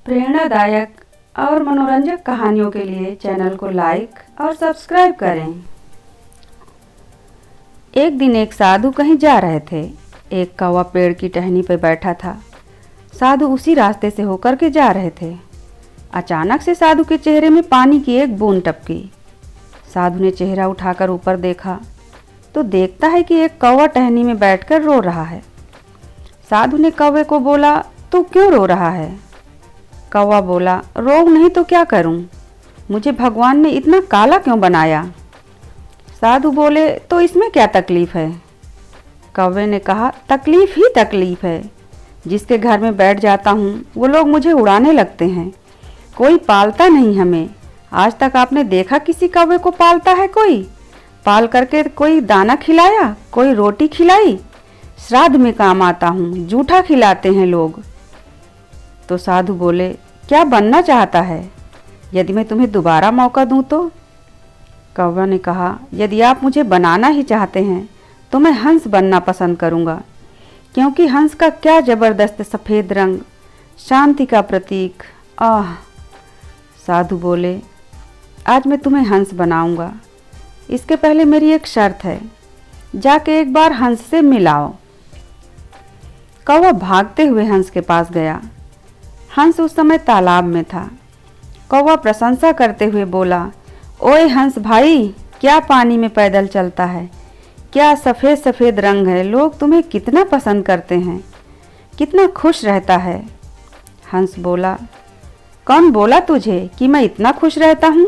प्रेरणादायक और मनोरंजक कहानियों के लिए चैनल को लाइक और सब्सक्राइब करें। एक दिन एक साधु कहीं जा रहे थे। एक कौवा पेड़ की टहनी पर बैठा था। साधु उसी रास्ते से होकर के जा रहे थे। अचानक से साधु के चेहरे में पानी की एक बूंद टपकी। साधु ने चेहरा उठाकर ऊपर देखा तो देखता है कि एक कौवा टहनी में बैठकर रो रहा है। साधु ने कौवे को बोला, तू क्यों रो रहा है? कौवा बोला, रो नहीं तो क्या करूं? मुझे भगवान ने इतना काला क्यों बनाया? साधु बोले, तो इसमें क्या तकलीफ है? कौवे ने कहा, तकलीफ ही तकलीफ है। जिसके घर में बैठ जाता हूँ वो लोग मुझे उड़ाने लगते हैं। कोई पालता नहीं हमें। आज तक आपने देखा किसी कौवे को पालता है? कोई पाल करके कोई दाना खिलाया, कोई रोटी खिलाई? श्राद्ध में काम आता हूँ, जूठा खिलाते हैं लोग। तो साधु बोले, क्या बनना चाहता है? यदि मैं तुम्हें दोबारा मौका दूं तो? कौवा ने कहा, यदि आप मुझे बनाना ही चाहते हैं तो मैं हंस बनना पसंद करूंगा, क्योंकि हंस का क्या जबरदस्त सफ़ेद रंग, शांति का प्रतीक। आह! साधु बोले, आज मैं तुम्हें हंस बनाऊंगा। इसके पहले मेरी एक शर्त है, जाके एक बार हंस से मिलाओ। कौवा भागते हुए हंस के पास गया। हंस उस समय तालाब में था। कौवा प्रशंसा करते हुए बोला, ओए हंस भाई, क्या पानी में पैदल चलता है, क्या सफ़ेद सफ़ेद रंग है, लोग तुम्हें कितना पसंद करते हैं, कितना खुश रहता है। हंस बोला, कौन बोला तुझे कि मैं इतना खुश रहता हूँ?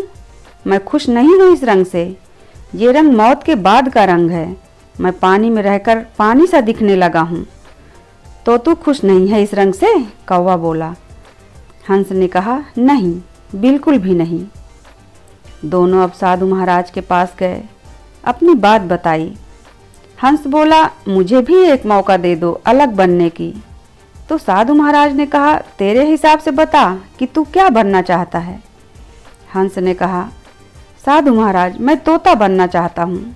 मैं खुश नहीं हूँ इस रंग से। ये रंग मौत के बाद का रंग है। मैं पानी में रहकर पानी सा दिखने लगा हूँ। तो तू खुश नहीं है इस रंग से? कौवा बोला। हंस ने कहा, नहीं, बिल्कुल भी नहीं। दोनों अब साधु महाराज के पास गए, अपनी बात बताई। हंस बोला, मुझे भी एक मौका दे दो अलग बनने की। तो साधु महाराज ने कहा, तेरे हिसाब से बता कि तू क्या बनना चाहता है? हंस ने कहा, साधु महाराज, मैं तोता बनना चाहता हूँ।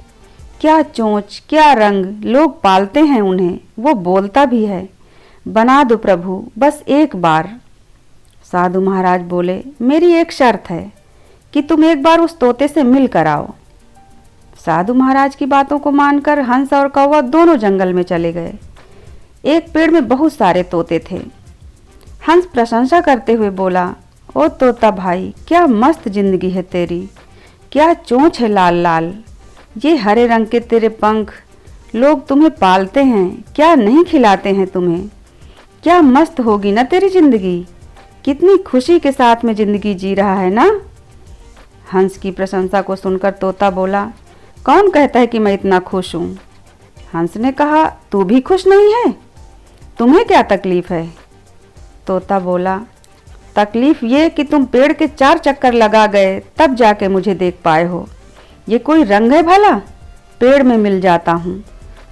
क्या चोंच, क्या रंग, लोग पालते हैं उन्हें, वो बोलता भी है। बना दो प्रभु, बस एक बार। साधु महाराज बोले, मेरी एक शर्त है कि तुम एक बार उस तोते से मिल कर आओ। साधु महाराज की बातों को मानकर हंस और कौवा दोनों जंगल में चले गए। एक पेड़ में बहुत सारे तोते थे। हंस प्रशंसा करते हुए बोला, ओ तोता भाई, क्या मस्त जिंदगी है तेरी, क्या चोंच है लाल लाल, ये हरे रंग के तेरे पंख, लोग तुम्हें पालते हैं, क्या नहीं खिलाते हैं तुम्हें? क्या मस्त होगी ना तेरी जिंदगी, कितनी खुशी के साथ में जिंदगी जी रहा है ना? हंस की प्रशंसा को सुनकर तोता बोला, कौन कहता है कि मैं इतना खुश हूँ? हंस ने कहा, तू भी खुश नहीं है? तुम्हें क्या तकलीफ है? तोता बोला, तकलीफ ये कि तुम पेड़ के 4 चक्कर लगा गए तब जाके मुझे देख पाए हो। ये कोई रंग है भला? पेड़ में मिल जाता हूँ,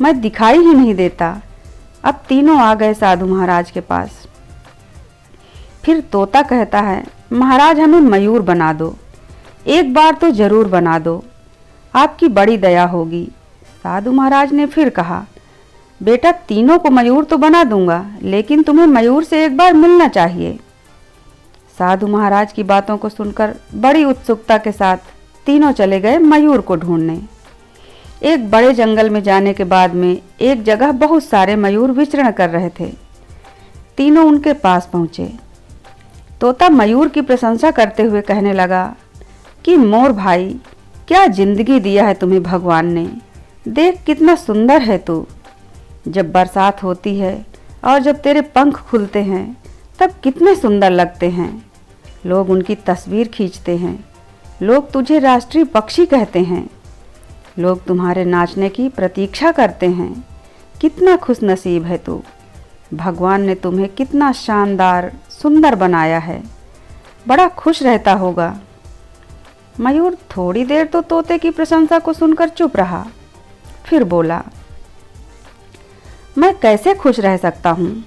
मैं दिखाई ही नहीं देता। अब तीनों आ गए साधु महाराज के पास। फिर तोता कहता है, महाराज हमें मयूर बना दो, एक बार तो जरूर बना दो, आपकी बड़ी दया होगी। साधु महाराज ने फिर कहा, बेटा तीनों को मयूर तो बना दूंगा, लेकिन तुम्हें मयूर से एक बार मिलना चाहिए। साधु महाराज की बातों को सुनकर बड़ी उत्सुकता के साथ तीनों चले गए मयूर को ढूंढने। एक बड़े जंगल में जाने के बाद में एक जगह बहुत सारे मयूर विचरण कर रहे थे। तीनों उनके पास पहुँचे। तोता मयूर की प्रशंसा करते हुए कहने लगा कि मोर भाई, क्या जिंदगी दिया है तुम्हें भगवान ने, देख कितना सुंदर है तू। जब बरसात होती है और जब तेरे पंख खुलते हैं तब कितने सुंदर लगते हैं। लोग उनकी तस्वीर खींचते हैं, लोग तुझे राष्ट्रीय पक्षी कहते हैं, लोग तुम्हारे नाचने की प्रतीक्षा करते हैं। कितना खुशनसीब है तू, भगवान ने तुम्हें कितना शानदार सुंदर बनाया है, बड़ा खुश रहता होगा। मयूर थोड़ी देर तो तोते की प्रशंसा को सुनकर चुप रहा, फिर बोला, मैं कैसे खुश रह सकता हूँ?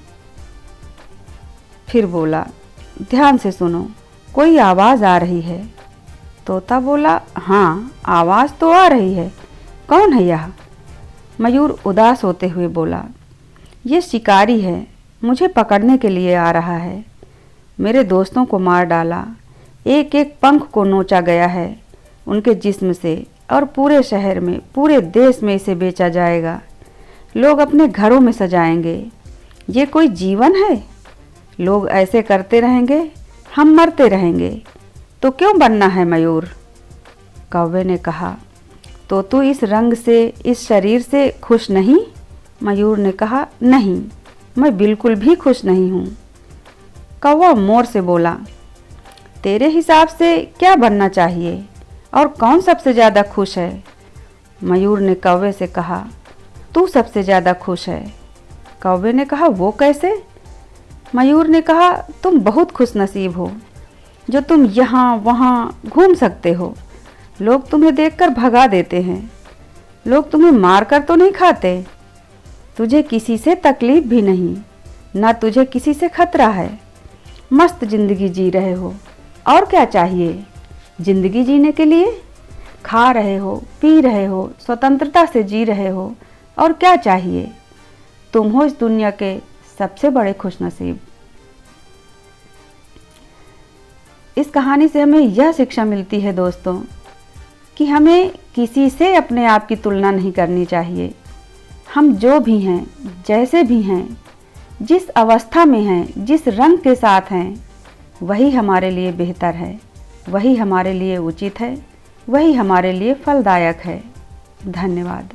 फिर बोला, ध्यान से सुनो, कोई आवाज़ आ रही है। तोता बोला, हाँ आवाज़ तो आ रही है, कौन है यह? मयूर उदास होते हुए बोला, ये शिकारी है, मुझे पकड़ने के लिए आ रहा है। मेरे दोस्तों को मार डाला, एक एक पंख को नोचा गया है उनके जिस्म से, और पूरे शहर में, पूरे देश में इसे बेचा जाएगा। लोग अपने घरों में सजाएंगे। ये कोई जीवन है? लोग ऐसे करते रहेंगे, हम मरते रहेंगे। तो क्यों बनना है मयूर? कौवे ने कहा, तो तू इस रंग से, इस शरीर से खुश नहीं? मयूर ने कहा, नहीं, मैं बिल्कुल भी खुश नहीं हूँ। कौवा मोर से बोला, तेरे हिसाब से क्या बनना चाहिए और कौन सबसे ज़्यादा खुश है? मयूर ने कौवे से कहा, तू सबसे ज़्यादा खुश है। कौवे ने कहा, वो कैसे? मयूर ने कहा, तुम बहुत खुशनसीब हो जो तुम यहाँ वहाँ घूम सकते हो। लोग तुम्हें देखकर भगा देते हैं। लोग तुम्हें मार कर तो नहीं खाते। तुझे किसी से तकलीफ भी नहीं, ना तुझे किसी से खतरा है। मस्त जिंदगी जी रहे हो, और क्या चाहिए जिंदगी जीने के लिए? खा रहे हो, पी रहे हो, स्वतंत्रता से जी रहे हो, और क्या चाहिए? तुम हो इस दुनिया के सबसे बड़े खुशनसीब। इस कहानी से हमें यह शिक्षा मिलती है दोस्तों कि हमें किसी से अपने आप की तुलना नहीं करनी चाहिए। हम जो भी हैं, जैसे भी हैं, जिस अवस्था में हैं, जिस रंग के साथ हैं, वही हमारे लिए बेहतर है, वही हमारे लिए उचित है, वही हमारे लिए फलदायक है। धन्यवाद।